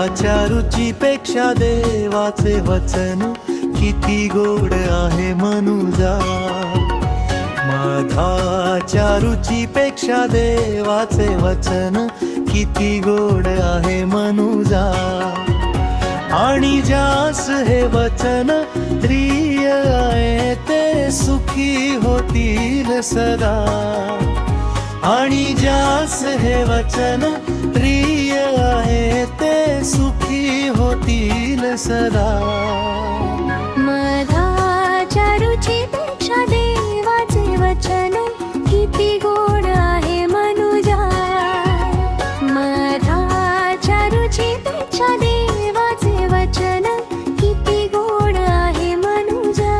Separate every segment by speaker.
Speaker 1: मधाच्या रुचीपेक्षा देवाचे वचन किती गोड आहे मनुजा। मधाच्या रुचीपेक्षा देवाचे वचन किती गोड आहे मनुजा। आणि ज्यास हे वचन प्रिय आहे ते सुखी होतील सदा। आणि ज्यास हे वचन प्रिय आहे ते सुखी होतील सदा।
Speaker 2: मधाच्या रुचीपेक्षा देवाचे वचन किती गोड आहे मनुजा। मधाच्या रुचीपेक्षा देवाचे वचन किती गोड आहे मनुजा।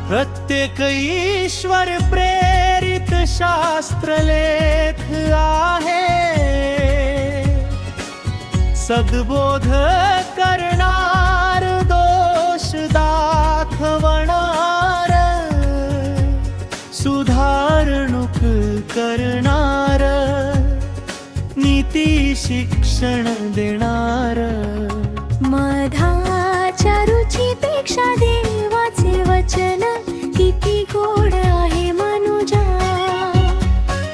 Speaker 1: प्रत्येक ईश्वर प्रेरित शास्त्रलेख आहे। सद्बोध करणार, दोष दाखवणार, सुधारणूक करणार, नीती शिक्षण देणार।
Speaker 2: मधाच्या रुचीपेक्षा देवाचे वचन किती गोड आहे मनुजा।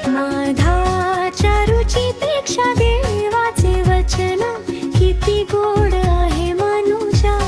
Speaker 2: मधाच्या रुचीपेक्षा देवाचे वचन किती गोड आहे मनुजा।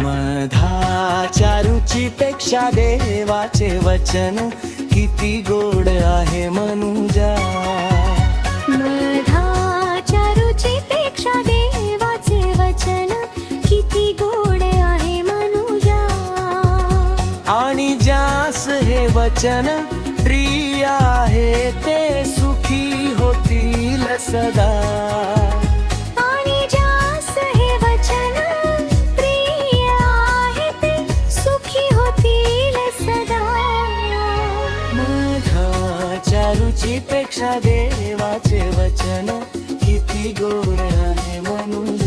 Speaker 1: मधाच्या रुचीपेक्षा देवाचे वचन किती गोड आहे मनुजा।
Speaker 2: मधाच्या रुचीपेक्षा देवाचे वचन किती गोड आहे मनुजा।
Speaker 1: आणि ज्यास हे वचन प्रिय आहे ते सुखी होतील सदा।
Speaker 2: आणि ज्यास हे वचन प्रिय आहे ते सुखी होतील सदा।
Speaker 1: मधाच्या रुचीपेक्षा देवाचे वचन किती गोड आहे मनुजा।